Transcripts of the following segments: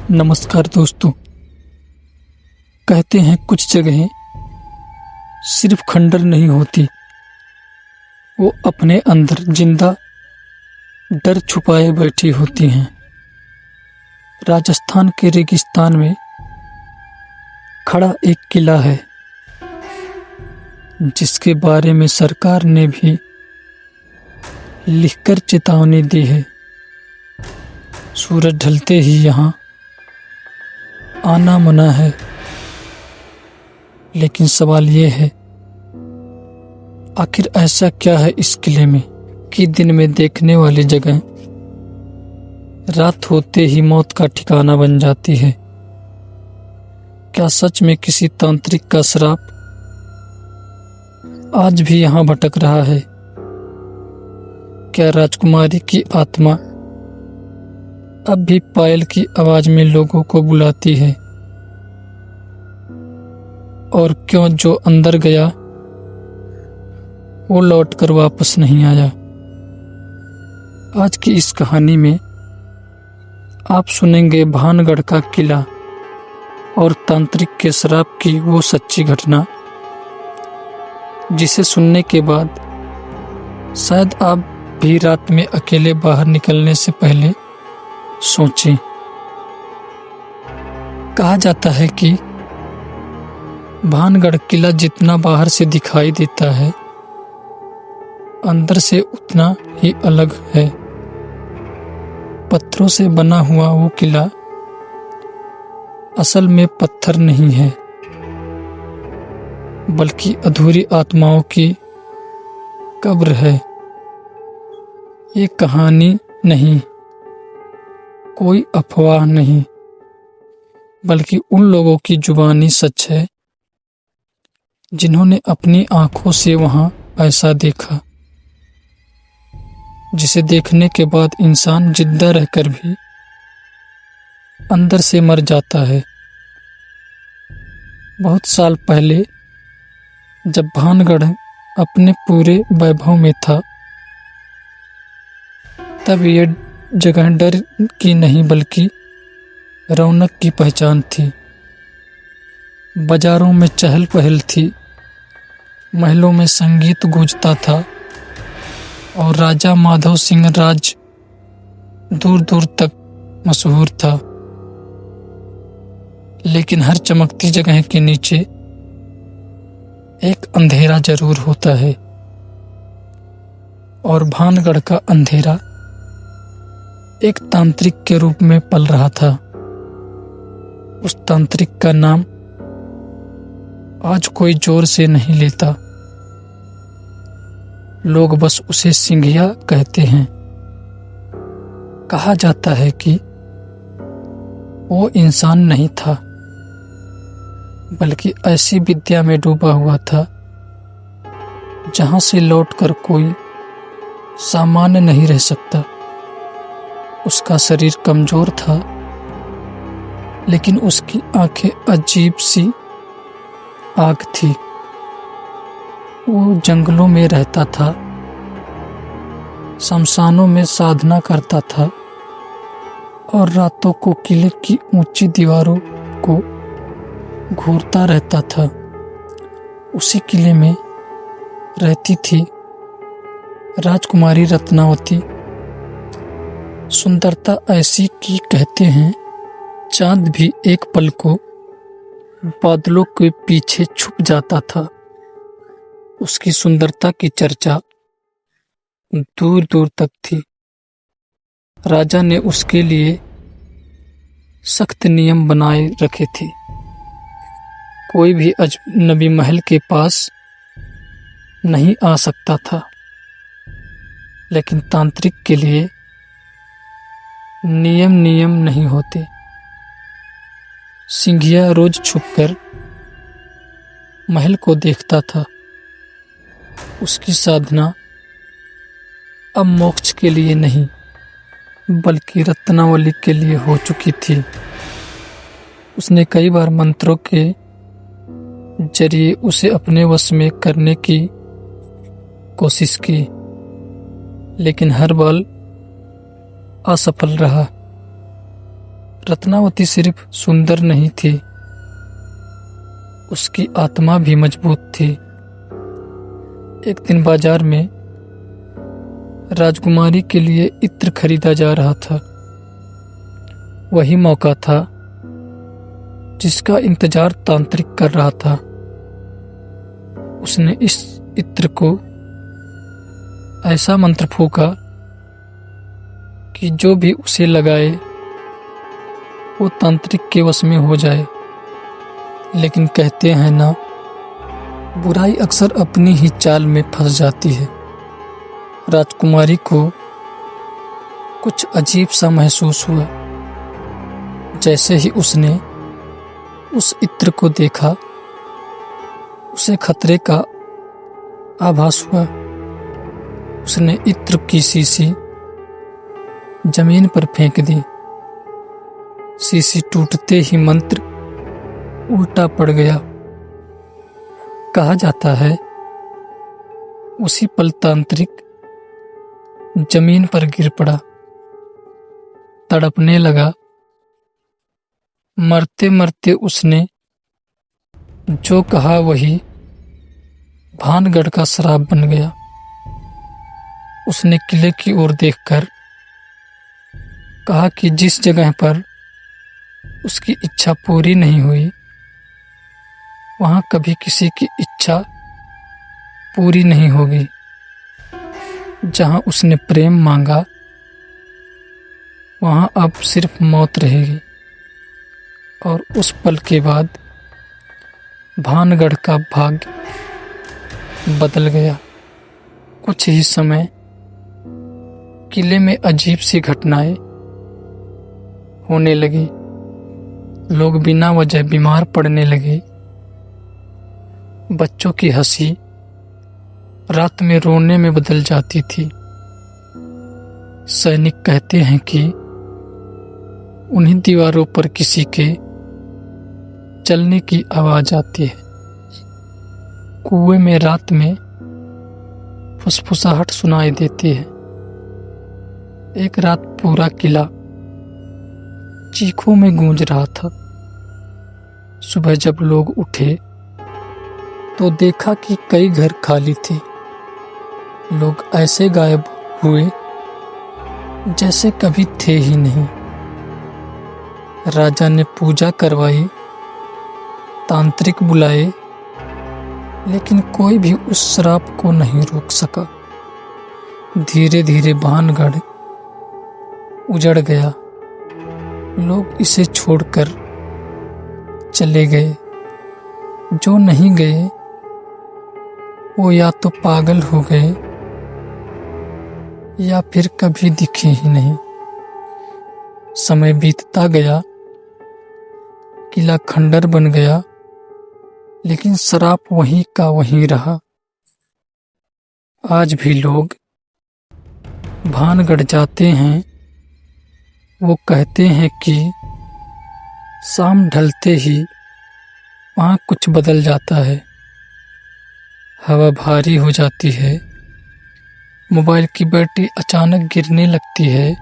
नमस्कार दोस्तों। कहते हैं कुछ जगहें सिर्फ खंडर नहीं होती, वो अपने अंदर जिंदा डर छुपाए बैठी होती हैं। राजस्थान के रेगिस्तान में खड़ा एक किला है जिसके बारे में सरकार ने भी लिखकर चेतावनी दी है। सूरज ढलते ही यहाँ आना मना है, लेकिन सवाल ये है, आखिर ऐसा क्या है इस किले में कि दिन में देखने वाली जगह रात होते ही मौत का ठिकाना बन जाती है? क्या सच में किसी तांत्रिक का श्राप आज भी यहाँ भटक रहा है? क्या राजकुमारी की आत्मा अब भी पायल की आवाज में लोगों को बुलाती है? और क्यों जो अंदर गया वो लौटकर वापस नहीं आया? आज की इस कहानी में आप सुनेंगे भानगढ़ का किला और तांत्रिक के श्राप की वो सच्ची घटना, जिसे सुनने के बाद शायद आप भी रात में अकेले बाहर निकलने से पहले सोचें। कहा जाता है कि भानगढ़ किला जितना बाहर से दिखाई देता है, अंदर से उतना ही अलग है। पत्थरों से बना हुआ वो किला असल में पत्थर नहीं है, बल्कि अधूरी आत्माओं की कब्र है। ये कहानी नहीं, कोई अफवाह नहीं, बल्कि उन लोगों की जुबानी सच है जिन्होंने अपनी आंखों से वहां ऐसा देखा, जिसे देखने के बाद इंसान जिंदा रहकर भी अंदर से मर जाता है। बहुत साल पहले जब भानगढ़ अपने पूरे वैभव में था, तब यह जगह डर की नहीं बल्कि रौनक की पहचान थी। बाजारों में चहल पहल थी, महलों में संगीत गूंजता था और राजा माधव सिंह राज दूर दूर तक मशहूर था। लेकिन हर चमकती जगह के नीचे एक अंधेरा जरूर होता है, और भानगढ़ का अंधेरा एक तांत्रिक के रूप में पल रहा था। उस तांत्रिक का नाम आज कोई जोर से नहीं लेता, लोग बस उसे सिंघिया कहते हैं। कहा जाता है कि वो इंसान नहीं था, बल्कि ऐसी विद्या में डूबा हुआ था जहां से लौटकर कोई सामान्य नहीं रह सकता। उसका शरीर कमजोर था, लेकिन उसकी आंखें अजीब सी आग थी। वो जंगलों में रहता था, शमशानों में साधना करता था और रातों को किले की ऊंची दीवारों को घूरता रहता था। उसी किले में रहती थी राजकुमारी रत्नावती। सुंदरता ऐसी कि कहते हैं चांद भी एक पल को बादलों के पीछे छुप जाता था। उसकी सुंदरता की चर्चा दूर दूर तक थी। राजा ने उसके लिए सख्त नियम बनाए रखे थे। कोई भी अजनबी महल के पास नहीं आ सकता था, लेकिन तांत्रिक के लिए नियम नहीं होते। सिंघिया रोज छुपकर महल को देखता था। उसकी साधना अब मोक्ष के लिए नहीं, बल्कि रत्नावली के लिए हो चुकी थी। उसने कई बार मंत्रों के जरिए उसे अपने वश में करने की कोशिश की, लेकिन हर बार असफल रहा। रत्नावती सिर्फ सुंदर नहीं थी, उसकी आत्मा भी मजबूत थी। एक दिन बाजार में राजकुमारी के लिए इत्र खरीदा जा रहा था। वही मौका था जिसका इंतजार तांत्रिक कर रहा था। उसने इस इत्र को ऐसा मंत्र फूंका कि जो भी उसे लगाए वो तांत्रिक के वश में हो जाए। लेकिन कहते हैं ना, बुराई अक्सर अपनी ही चाल में फंस जाती है। राजकुमारी को कुछ अजीब सा महसूस हुआ। जैसे ही उसने उस इत्र को देखा, उसे खतरे का आभास हुआ। उसने इत्र की शीशी जमीन पर फेंक दी। शीशी टूटते ही मंत्र उल्टा पड़ गया। कहा जाता है उसी पल तांत्रिक जमीन पर गिर पड़ा, तड़पने लगा। मरते मरते उसने जो कहा वही भानगढ़ का श्राप बन गया। उसने किले की ओर देखकर कहा कि जिस जगह पर उसकी इच्छा पूरी नहीं हुई, वहां कभी किसी की इच्छा पूरी नहीं होगी। जहां उसने प्रेम मांगा, वहां अब सिर्फ मौत रहेगी। और उस पल के बाद भानगढ़ का भाग्य बदल गया। कुछ ही समय किले में अजीब सी घटनाएं होने लगी। लोग बिना वजह बीमार पड़ने लगे। बच्चों की हंसी रात में रोने में बदल जाती थी। सैनिक कहते हैं कि उन्हीं दीवारों पर किसी के चलने की आवाज आती है। कुएं में रात में फुसफुसाहट सुनाई देती है। एक रात पूरा किला चीखों में गूंज रहा था। सुबह जब लोग उठे तो देखा कि कई घर खाली थे। लोग ऐसे गायब हुए जैसे कभी थे ही नहीं। राजा ने पूजा करवाई, तांत्रिक बुलाए, लेकिन कोई भी उस श्राप को नहीं रोक सका। धीरे धीरे भानगढ़ उजड़ गया। लोग इसे छोड़कर चले गए। जो नहीं गए वो या तो पागल हो गए या फिर कभी दिखे ही नहीं। समय बीतता गया, किला खंडर बन गया, लेकिन श्राप वहीं का वहीं रहा। आज भी लोग भानगढ़ जाते हैं। वो कहते हैं कि शाम ढलते ही वहाँ कुछ बदल जाता है। हवा भारी हो जाती है, मोबाइल की बैटरी अचानक गिरने लगती है,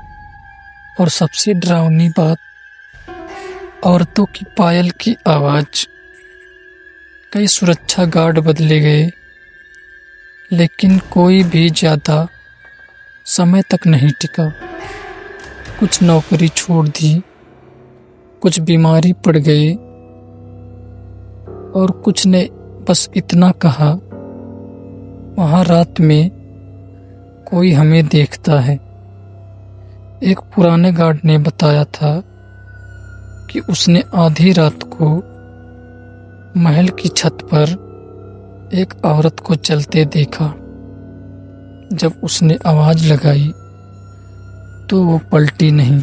और सबसे डरावनी बात, औरतों की पायल की आवाज। कई सुरक्षा गार्ड बदले गए, लेकिन कोई भी ज्यादा समय तक नहीं टिका। कुछ नौकरी छोड़ दी, कुछ बीमारी पड़ गए, और कुछ ने बस इतना कहा, वहां रात में कोई हमें देखता है। एक पुराने गार्ड ने बताया था कि उसने आधी रात को महल की छत पर एक औरत को चलते देखा। जब उसने आवाज लगाई तो वो पलटी नहीं,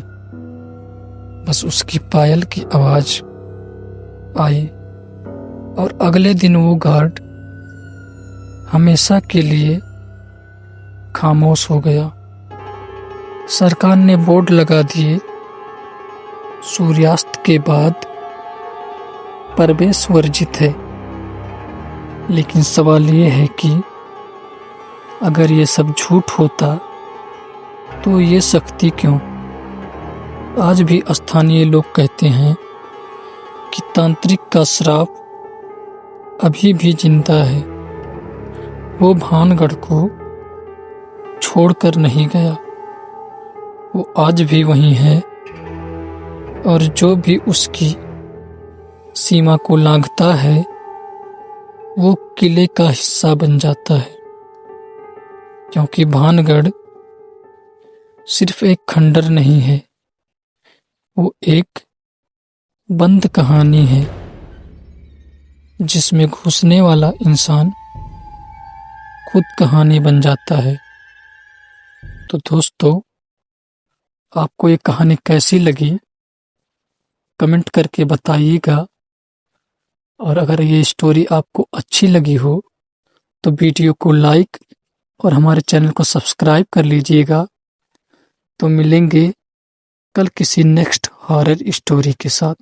बस उसकी पायल की आवाज आई। और अगले दिन वो गार्ड हमेशा के लिए खामोश हो गया। सरकार ने बोर्ड लगा दिए, सूर्यास्त के बाद प्रवेश वर्जित है। लेकिन सवाल ये है कि अगर ये सब झूठ होता तो ये शक्ति क्यों? आज भी स्थानीय लोग कहते हैं कि तांत्रिक का श्राप अभी भी जिंदा है। वो भानगढ़ को छोड़कर नहीं गया, वो आज भी वहीं है और जो भी उसकी सीमा को लांघता है वो किले का हिस्सा बन जाता है, क्योंकि भानगढ़ सिर्फ एक खंडर नहीं है, वो एक बंद कहानी है जिसमें घुसने वाला इंसान खुद कहानी बन जाता है। तो दोस्तों, आपको ये कहानी कैसी लगी कमेंट करके बताइएगा, और अगर ये स्टोरी आपको अच्छी लगी हो तो वीडियो को लाइक और हमारे चैनल को सब्सक्राइब कर लीजिएगा। तो मिलेंगे कल किसी नेक्स्ट हॉरर स्टोरी के साथ।